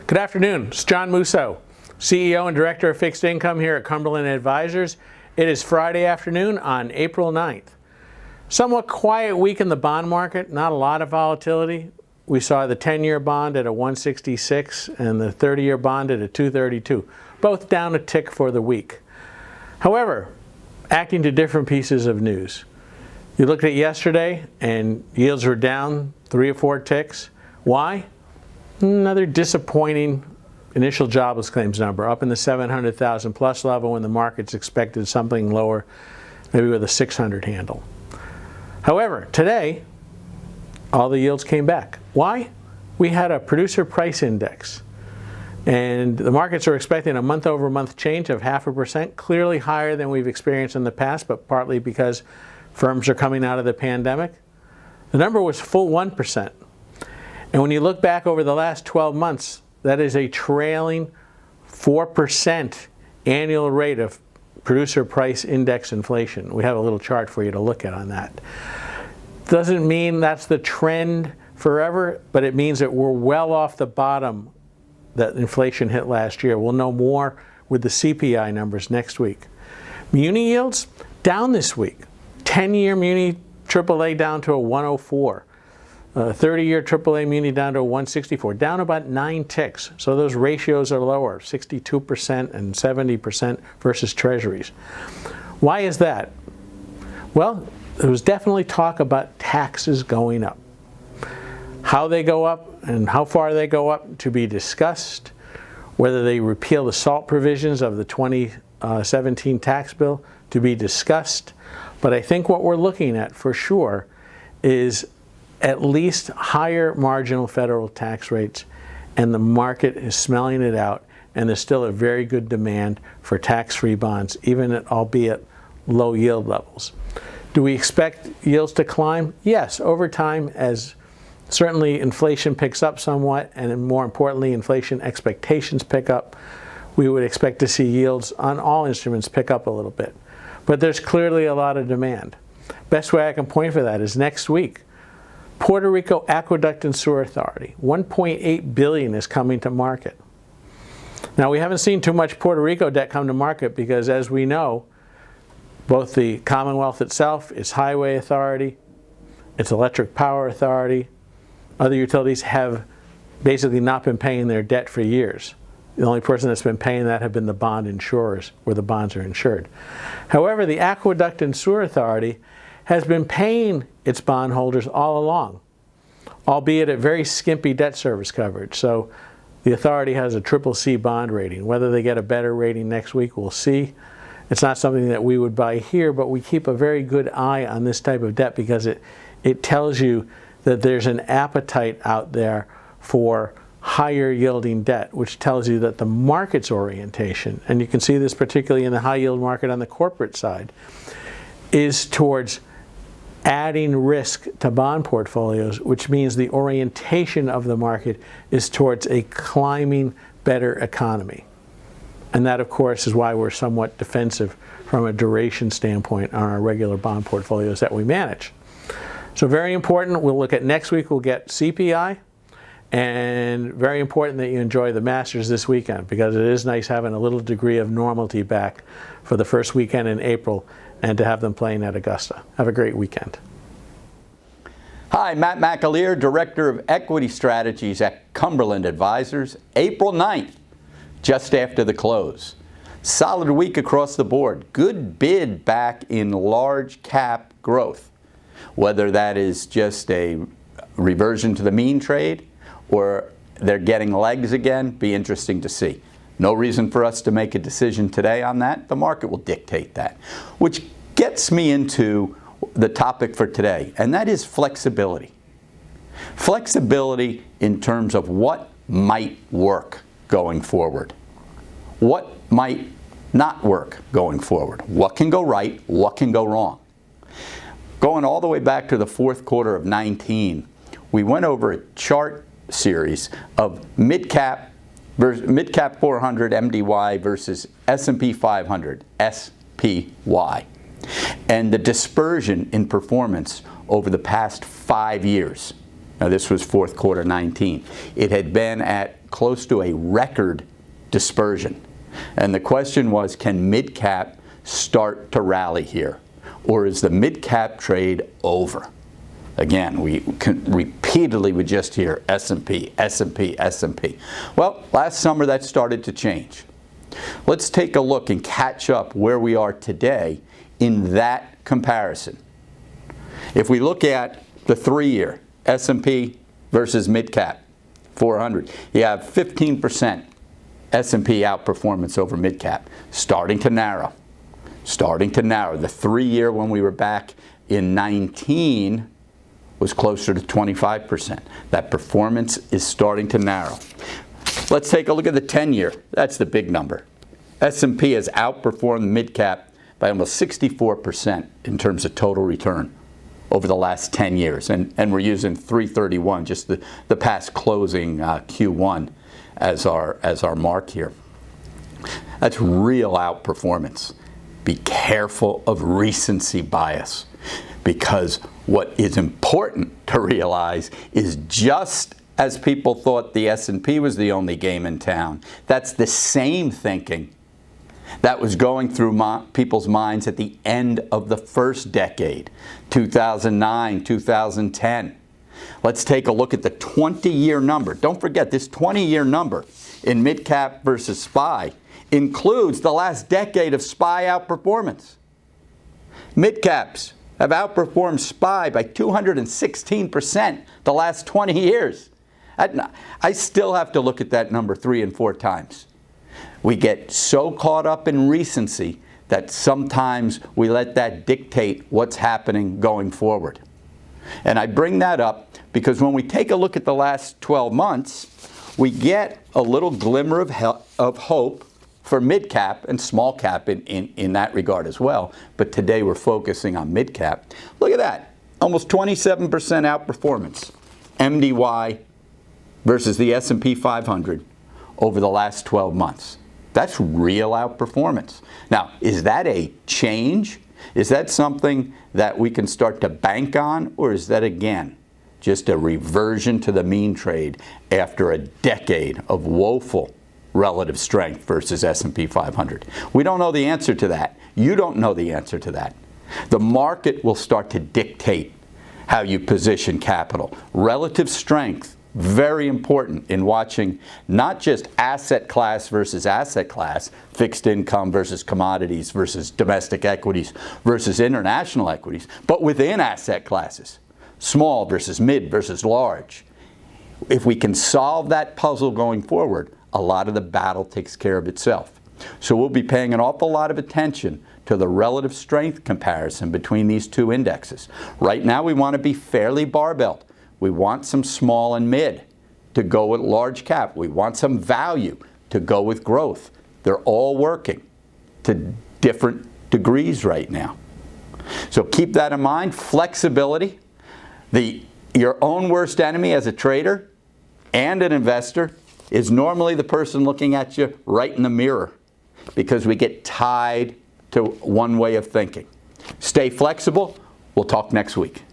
Good afternoon. It's John Mousseau, CEO and Director of Fixed Income here at Cumberland Advisors. It is Friday afternoon on April 9th. Somewhat quiet week in the bond market, not a lot of volatility. We saw the 10-year bond at a 166 and the 30-year bond at a 232, both down a tick for the week. However, acting to different pieces of news. You looked at yesterday and yields were down 3 or 4 ticks. Why? Another disappointing initial jobless claims number, up in the 700,000 plus level when the market's expected something lower, maybe with a 600 handle. However, today, all the yields came back. Why? We had a producer price index, and the markets are expecting a month-over-month change of 0.5%, clearly higher than we've experienced in the past, but partly because firms are coming out of the pandemic. The number was full 1%. And when you look back over the last 12 months, that is a trailing 4% annual rate of producer price index inflation. We have a little chart for you to look at on that. Doesn't mean that's the trend forever, but it means that we're well off the bottom that inflation hit last year. We'll know more with the CPI numbers next week. Muni yields down this week. 10-year Muni AAA down to a 104. 30-year AAA Muni down to a 164, down about 9 ticks. So those ratios are lower, 62% and 70% versus treasuries. Why is that? Well, there was definitely talk about taxes going up. How they go up and how far they go up to be discussed, whether they repeal the SALT provisions of the 2017 tax bill to be discussed. But I think what we're looking at for sure is at least higher marginal federal tax rates, and the market is smelling it out, and there's still a very good demand for tax-free bonds, even at albeit low yield levels. Do we expect yields to climb? Yes, over time, as certainly inflation picks up somewhat, and more importantly, inflation expectations pick up, we would expect to see yields on all instruments pick up a little bit. But there's clearly a lot of demand. Best way I can point for that is next week. Puerto Rico Aqueduct and Sewer Authority, $1.8 billion is coming to market. Now, we haven't seen too much Puerto Rico debt come to market because, as we know, both the Commonwealth itself, its Highway Authority, its Electric Power Authority, other utilities have basically not been paying their debt for years. The only person that's been paying that have been the bond insurers, where the bonds are insured. However, the Aqueduct and Sewer Authority has been paying its bondholders all along, albeit at very skimpy debt service coverage. So the authority has a CCC bond rating. Whether they get a better rating next week, we'll see. It's not something that we would buy here, but we keep a very good eye on this type of debt because it tells you that there's an appetite out there for higher yielding debt, which tells you that the market's orientation, and you can see this particularly in the high yield market on the corporate side, is towards adding risk to bond portfolios, which means the orientation of the market is towards a climbing better economy. And that, of course, is why we're somewhat defensive from a duration standpoint on our regular bond portfolios that we manage. So very important, we'll look at next week, we'll get CPI, and very important that you enjoy the Masters this weekend because it is nice having a little degree of normality back for the first weekend in April and to have them playing at Augusta. Have a great weekend. Hi, Matt McAleer, Director of Equity Strategies at Cumberland Advisors. April 9th, just after the close. Solid week across the board. Good bid back in large cap growth. Whether that is just a reversion to the mean trade or they're getting legs again, be interesting to see. No reason for us to make a decision today on that. The market will dictate that. Which gets me into the topic for today, and that is flexibility. Flexibility in terms of what might work going forward. What might not work going forward. What can go right, what can go wrong. Going all the way back to the fourth quarter of 19, we went over a chart series of mid-cap 400 MDY versus S&P 500 SPY, and the dispersion in performance over the past 5 years. Now this was fourth quarter 19. It had been at close to a record dispersion. And the question was, can mid-cap start to rally here? Or is the mid-cap trade over? Again, we repeatedly would just hear S&P, S&P, S&P. Well, last summer that started to change. Let's take a look and catch up where we are today in that comparison. If we look at the 3-year S&P versus mid-cap 400, you have 15% S&P outperformance over mid-cap, starting to narrow. Starting to narrow. The 3-year when we were back in 19 was closer to 25%. That performance is starting to narrow. Let's take a look at the 10-year. That's the big number. S&P has outperformed mid-cap by almost 64% in terms of total return over the last 10 years. And we're using 331, just the past closing Q1 as our mark here. That's real outperformance. Be careful of recency bias, because what is important to realize is just as people thought the S&P was the only game in town, that's the same thinking that was going through people's minds at the end of the first decade, 2009, 2010. Let's take a look at the 20-year number. Don't forget, this 20-year number in mid-cap versus SPY includes the last decade of SPY outperformance. Mid-caps have outperformed SPY by 216% the last 20 years. I still have to look at that number 3 and 4 times. We get so caught up in recency that sometimes we let that dictate what's happening going forward. And I bring that up because when we take a look at the last 12 months, we get a little glimmer of hope for mid-cap and small cap in that regard as well. But today we're focusing on mid-cap. Look at that. Almost 27% outperformance. MDY versus the S&P 500 over the last 12 months. That's real outperformance. Now, is that a change? Is that something that we can start to bank on? Or is that, again, just a reversion to the mean trade after a decade of woeful relative strength versus S&P 500? We don't know the answer to that. You don't know the answer to that. The market will start to dictate how you position capital. Relative strength, very important in watching not just asset class versus asset class, fixed income versus commodities versus domestic equities versus international equities, but within asset classes, small versus mid versus large. If we can solve that puzzle going forward, a lot of the battle takes care of itself. So we'll be paying an awful lot of attention to the relative strength comparison between these two indexes. Right now we want to be fairly barbelled. We want some small and mid to go with large cap. We want some value to go with growth. They're all working to different degrees right now. So keep that in mind. Flexibility. Your own worst enemy as a trader and an investor is normally the person looking at you right in the mirror, because we get tied to one way of thinking. Stay flexible. We'll talk next week.